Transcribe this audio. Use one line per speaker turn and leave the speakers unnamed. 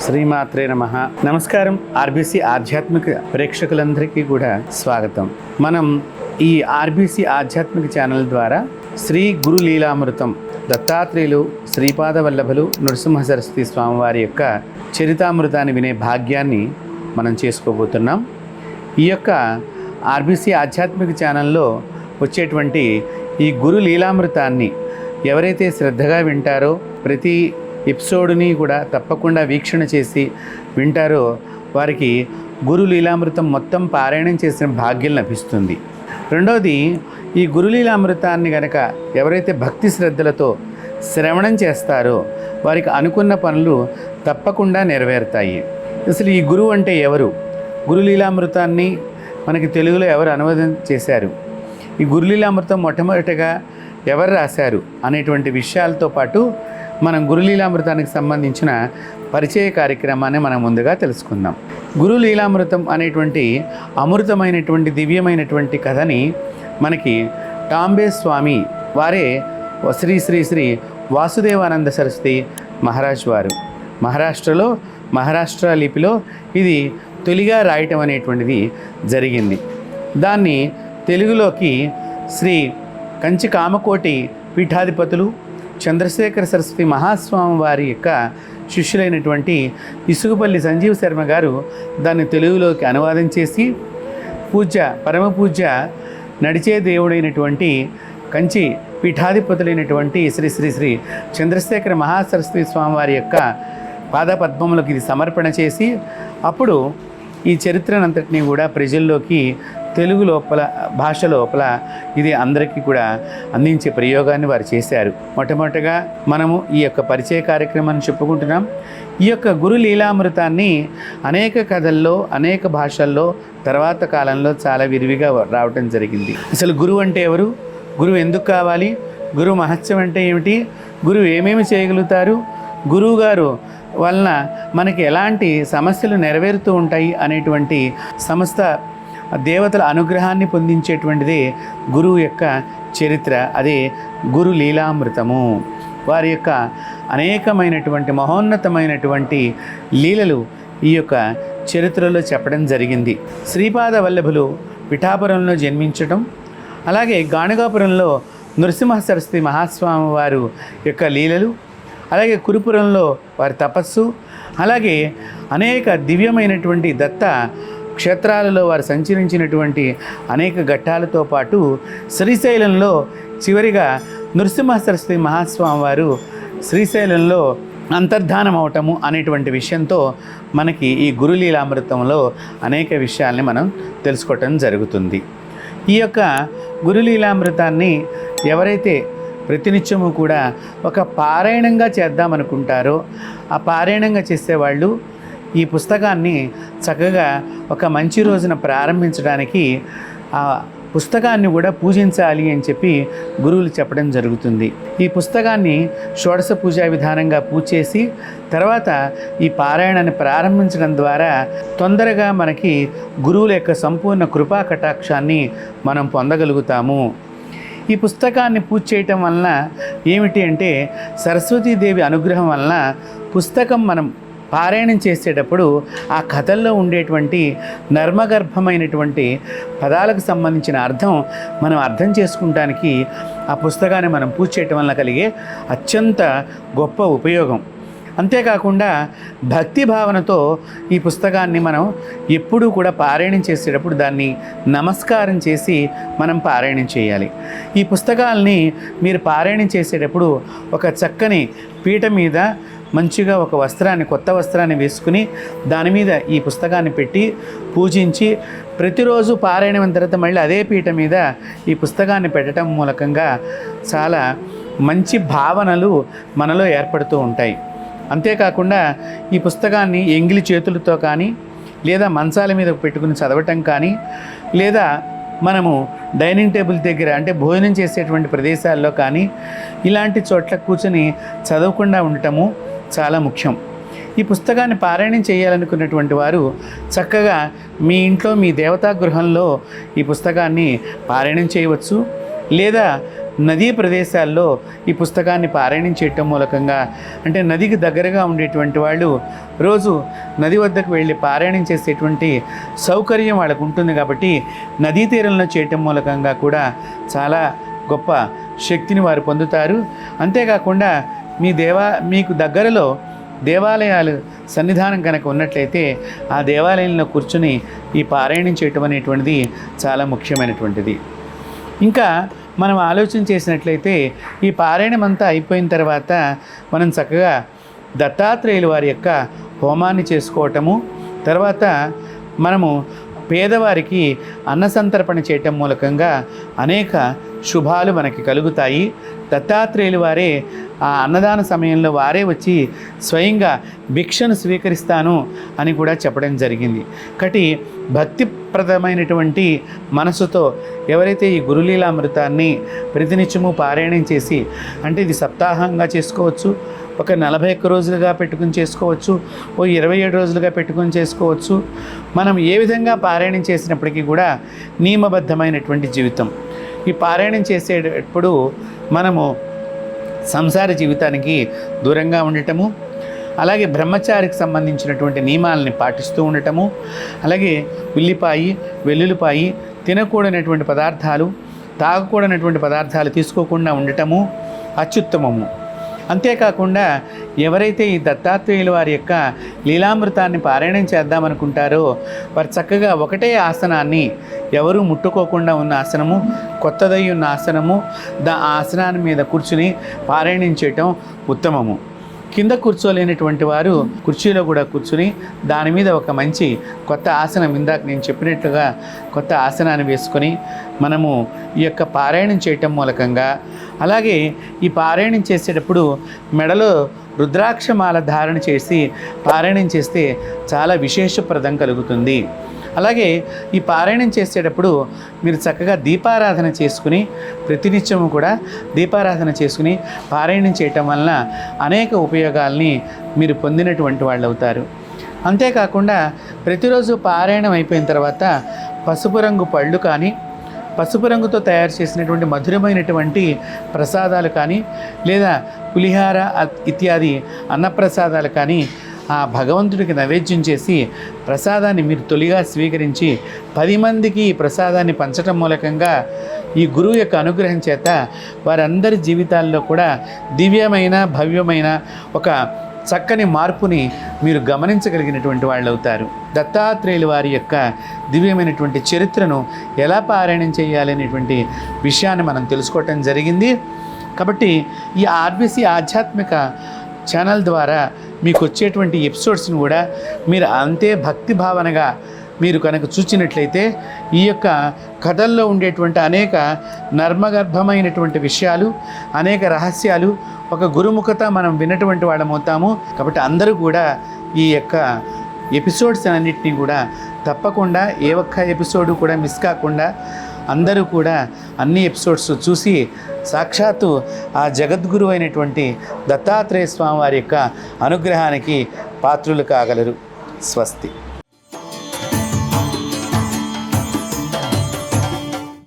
శ్రీమాత్రే నమః. నమస్కారం. ఆర్బీసీ ఆధ్యాత్మిక ప్రేక్షకులందరికీ కూడా స్వాగతం. మనం ఈ ఆర్బీసీ ఆధ్యాత్మిక ఛానల్ ద్వారా శ్రీ గురు లీలామృతం దత్తాత్రేయులు శ్రీపాద వల్లభులు నృసింహ సరస్వతి స్వామివారి యొక్క చరితామృతాన్ని వినే భాగ్యాన్ని మనం చేసుకోబోతున్నాం. ఈ యొక్క ఆర్బీసీ ఆధ్యాత్మిక ఛానల్లో వచ్చేటువంటి ఈ గురు లీలామృతాన్ని ఎవరైతే శ్రద్ధగా వింటారో, ప్రతి ఎపిసోడ్ని కూడా తప్పకుండా వీక్షణ చేసి వింటారో వారికి గురు లీలామృతం మొత్తం పారాయణం చేసిన భాగ్యం లభిస్తుంది. రెండవది, ఈ గురు లీలామృతాన్ని గనక ఎవరైతే భక్తి శ్రద్ధలతో శ్రవణం చేస్తారో వారికి అనుకున్న పనులు తప్పకుండా నెరవేరుతాయి. అసలు ఈ గురువు అంటే ఎవరు? గురు లీలామృతాన్ని మనకి తెలుగులో ఎవరు అనువాదం చేశారు? ఈ గురు లీలామృతం మొట్టమొదటిగా ఎవరు రాశారు అనేటువంటి విషయాలతో పాటు మనం గురు లీలామృతానికి సంబంధించిన పరిచయ కార్యక్రమాన్ని మనం ముందుగా తెలుసుకుందాం. గురు లీలామృతం అనేటువంటి అమృతమైనటువంటి దివ్యమైనటువంటి కథని మనకి టాంబే స్వామి వారే శ్రీ శ్రీ శ్రీ వాసుదేవానంద సరస్వతి మహారాజ్ వారు మహారాష్ట్రలో మహారాష్ట్ర లిపిలో ఇది తొలిగా రాయటం అనేటువంటిది జరిగింది. దాన్ని తెలుగులోకి శ్రీ కంచి కామకోటి పీఠాధిపతులు చంద్రశేఖర సరస్వతి మహాస్వామి వారి యొక్క శిష్యులైనటువంటి ఇసుగుపల్లి సంజీవ శర్మ గారు దాన్ని తెలుగులోకి అనువాదం చేసి పరమ పూజ్య నడిచే దేవుడైనటువంటి కంచి పీఠాధిపతులైనటువంటి శ్రీ శ్రీ శ్రీ చంద్రశేఖర మహాసరస్వతి స్వామి వారి యొక్క పాదపద్మములకు ఇది సమర్పణ చేసి అప్పుడు ఈ చరిత్రనంతటినీ కూడా ప్రజల్లోకి తెలుగు భాష లోపల ఇది అందరికీ కూడా అందించే ప్రయోగాన్ని వారు చేశారు. మొట్టమొదటిగా మనము ఈ యొక్క పరిచయ కార్యక్రమాన్ని చెప్పుకుంటున్నాం. ఈ యొక్క గురు లీలామృతాన్ని అనేక కథల్లో అనేక భాషల్లో తర్వాత కాలంలో చాలా విరివిగా రావటం జరిగింది. అసలు గురువు అంటే ఎవరు? గురువు ఎందుకు కావాలి? గురువు మహత్యం అంటే ఏమిటి? గురువు ఏమేమి చేయగలుగుతారు? గురువు గారు వలన మనకి ఎలాంటి సమస్యలు నెరవేరుతూ ఉంటాయి అనేటువంటి సమస్త దేవతల అనుగ్రహాన్ని పొందించేటువంటిదే గురువు యొక్క చరిత్ర. అదే గురు లీలామృతము. వారి యొక్క అనేకమైనటువంటి మహోన్నతమైనటువంటి లీలలు ఈ యొక్క చరిత్రలో చెప్పడం జరిగింది. శ్రీపాద వల్లభులు పిఠాపురంలో జన్మించటం, అలాగే గాణగాపురంలో నృసింహ సరస్వతి మహాస్వామి వారు యొక్క లీలలు, అలాగే కురుపురంలో వారి తపస్సు, అలాగే అనేక దివ్యమైనటువంటి దత్త క్షేత్రాలలో వారు సంచరించినటువంటి అనేక ఘట్టాలతో పాటు శ్రీశైలంలో చివరిగా నృసింహ సరస్వతి మహాస్వామి వారు శ్రీశైలంలో అంతర్ధానం అవటము అనేటువంటి విషయంతో మనకి ఈ గురు లీలామృతంలో అనేక విషయాల్ని మనం తెలుసుకోవటం జరుగుతుంది. ఈ యొక్క గురు లీలామృతాన్ని ఎవరైతే ప్రతినిత్యము కూడా ఒక పారాయణంగా చేద్దామనుకుంటారో ఆ పారాయణంగా చేసేవాళ్ళు ఈ పుస్తకాన్ని చక్కగా ఒక మంచి రోజున ప్రారంభించడానికి ఆ పుస్తకాన్ని కూడా పూజించాలి అని చెప్పి గురువులు చెప్పడం జరుగుతుంది. ఈ పుస్తకాన్ని షోడశ పూజా విధానంగా పూజ చేసి తర్వాత ఈ పారాయణాన్ని ప్రారంభించడం ద్వారా తొందరగా మనకి గురువుల యొక్క సంపూర్ణ కృపా కటాక్షాన్ని మనం పొందగలుగుతాము. ఈ పుస్తకాన్ని పూజ చేయటం వలన ఏమిటి అంటే సరస్వతీదేవి అనుగ్రహం వలన పుస్తకం మనం పారాయణం చేసేటప్పుడు ఆ కథల్లో ఉండేటువంటి నర్మగర్భమైనటువంటి పదాలకు సంబంధించిన అర్థం మనం అర్థం చేసుకుంటానికి ఆ పుస్తకాన్ని మనం పూజ చేయటం వల్ల కలిగే అత్యంత గొప్ప ఉపయోగం. అంతేకాకుండా భక్తి భావనతో ఈ పుస్తకాన్ని మనం ఎప్పుడూ కూడా పారాయణం చేసేటప్పుడు దాన్ని నమస్కారం చేసి మనం పారాయణం చేయాలి. ఈ పుస్తకాలని మీరు పారాయణం చేసేటప్పుడు ఒక చక్కని పీట మీద మంచిగా ఒక వస్త్రాన్ని, కొత్త వస్త్రాన్ని వేసుకుని దాని మీద ఈ పుస్తకాన్ని పెట్టి పూజించి ప్రతిరోజు పారాయణం తర్వాత మళ్ళీ అదే పీట మీద ఈ పుస్తకాన్ని పెట్టడం మూలకంగా చాలా మంచి భావనలు మనలో ఏర్పడుతూ ఉంటాయి. అంతేకాకుండా ఈ పుస్తకాన్ని ఎంగిలి చేతులతో కానీ లేదా మంచాల మీద పెట్టుకుని చదవటం కానీ లేదా మనము డైనింగ్ టేబుల్ దగ్గర అంటే భోజనం చేసేటువంటి ప్రదేశాల్లో కానీ ఇలాంటి చోట్ల కూర్చొని చదవకుండా ఉండటము చాలా ముఖ్యం. ఈ పుస్తకాన్ని పారాయణం చేయాలనుకున్నటువంటి వారు చక్కగా మీ ఇంట్లో మీ దేవతా గృహంలో ఈ పుస్తకాన్ని పారాయణం చేయవచ్చు. లేదా నదీ ప్రదేశాల్లో ఈ పుస్తకాన్ని పారాయణం చేయటం మూలకంగా, అంటే నదికి దగ్గరగా ఉండేటువంటి వాళ్ళు రోజు నది వద్దకు వెళ్ళి పారాయణం చేసేటువంటి సౌకర్యం వాళ్ళకు ఉంటుంది. కాబట్టి నదీ తీరంలో చేయటం మూలకంగా కూడా చాలా గొప్ప శక్తిని వారు పొందుతారు. అంతేకాకుండా మీకు దగ్గరలో దేవాలయాలు సన్నిధానం కనుక ఉన్నట్లయితే ఆ దేవాలయంలో కూర్చుని ఈ పారాయణం చేయటం అనేటువంటిది చాలా ముఖ్యమైనటువంటిది. ఇంకా మనం ఆలోచన చేసినట్లయితే ఈ పారాయణం అంతా అయిపోయిన తర్వాత మనం చక్కగా దత్తాత్రేయుల వారి యొక్క హోమాన్ని చేసుకోవటము, తర్వాత మనము పేదవారికి అన్నసంతర్పణ చేయటం మూలకంగా అనేక శుభాలు మనకి కలుగుతాయి. దత్తాత్రేయులు వారే ఆ అన్నదాన సమయంలో వారే వచ్చి స్వయంగా భిక్షను స్వీకరిస్తాను అని కూడా చెప్పడం జరిగింది. కాబట్టి భక్తిప్రదమైనటువంటి మనసుతో ఎవరైతే ఈ గురులీలామృతాన్ని ప్రతినిత్యము పారాయణం చేసి, అంటే ఇది సప్తాహంగా చేసుకోవచ్చు, ఒక 41 రోజులుగా పెట్టుకుని చేసుకోవచ్చు, ఓ 27 రోజులుగా పెట్టుకుని చేసుకోవచ్చు. మనం ఏ విధంగా పారాయణం చేసినప్పటికీ కూడా నియమబద్ధమైనటువంటి జీవితం. ఈ పారాయణం చేసేటప్పుడు మనము సంసార జీవితానికి దూరంగా ఉండటము, అలాగే బ్రహ్మచారికి సంబంధించినటువంటి నియమాలని పాటిస్తూ ఉండటము, అలాగే ఉల్లిపాయి వెల్లుల్లిపాయి తినకూడనటువంటి పదార్థాలు, తాగకూడనటువంటి పదార్థాలు తీసుకోకుండా ఉండటము అత్యుత్తమము. అంతేకాకుండా ఎవరైతే ఈ దత్తాత్రేయుల వారి యొక్క లీలామృతాన్ని పారాయణం చేద్దామనుకుంటారో వారు చక్కగా ఒకటే ఆసనాన్ని, ఎవరూ ముట్టుకోకుండా ఉన్న ఆసనము, కొత్తదై ఉన్న ఆసనము, ఆసనాన్ని మీద కూర్చుని పారాయణం చేయటం ఉత్తమము. కింద కూర్చోలేనటువంటి వారు కుర్చీలో కూడా కూర్చుని దాని మీద ఒక మంచి కొత్త ఆసనం, ఇందాక నేను చెప్పినట్లుగా కొత్త ఆసనాన్ని వేసుకొని మనము ఈ యొక్క పారాయణం చేయటం మూలకంగా, అలాగే ఈ పారాయణం చేసేటప్పుడు మెడలో రుద్రాక్షమాల ధారణ చేసి పారాయణం చేస్తే చాలా విశేషప్రదం కలుగుతుంది. అలాగే ఈ పారాయణం చేసేటప్పుడు మీరు చక్కగా దీపారాధన చేసుకుని, ప్రతినిత్యము కూడా దీపారాధన చేసుకుని పారాయణం చేయటం వలన అనేక ఉపయోగాల్ని మీరు పొందినటువంటి వాళ్ళు అవుతారు. అంతేకాకుండా ప్రతిరోజు పారాయణం అయిపోయిన తర్వాత పసుపు రంగు పళ్ళు కానీ, పసుపు రంగుతో తయారు చేసినటువంటి మధురమైనటువంటి ప్రసాదాలు కానీ, లేదా పులిహార ఇత్యాది అన్నప్రసాదాలు కానీ ఆ భగవంతుడికి నైవేద్యం చేసి ప్రసాదాన్ని మీరు తొలిగా స్వీకరించి 10 మందికి ఈ ప్రసాదాన్ని పంచటం మూలకంగా ఈ గురువు యొక్క అనుగ్రహం చేత వారందరి జీవితాల్లో కూడా దివ్యమైన భవ్యమైన ఒక చక్కని మార్పుని మీరు గమనించగలిగినటువంటి వాళ్ళు అవుతారు. దత్తాత్రేయుల వారి యొక్క దివ్యమైనటువంటి చరిత్రను ఎలా పారాయణం చేయాలనేటువంటి విషయాన్ని మనం తెలుసుకోవటం జరిగింది. కాబట్టి ఈ ఆర్బీసీ ఆధ్యాత్మిక ఛానల్ ద్వారా మీకు వచ్చేటువంటి ఎపిసోడ్స్ని కూడా మీరు అంతే భక్తి భావనగా మీరు కనుక చూచినట్లయితే ఈ యొక్క కథల్లో ఉండేటువంటి అనేక నర్మగర్భమైనటువంటి విషయాలు, అనేక రహస్యాలు ఒక గురుముఖత మనం విన్నటువంటి వాళ్ళమవుతాము. కాబట్టి అందరూ కూడా ఈ యొక్క ఎపిసోడ్స్ అన్నింటినీ కూడా తప్పకుండా ఏ ఒక్క ఎపిసోడు కూడా మిస్ కాకుండా అందరూ కూడా అన్ని ఎపిసోడ్స్ చూసి సాక్షాత్తు ఆ జగద్గురు అయినటువంటి దత్తాత్రేయ స్వామి వారి యొక్క అనుగ్రహానికి పాత్రులు కాగలరు. స్వస్తి.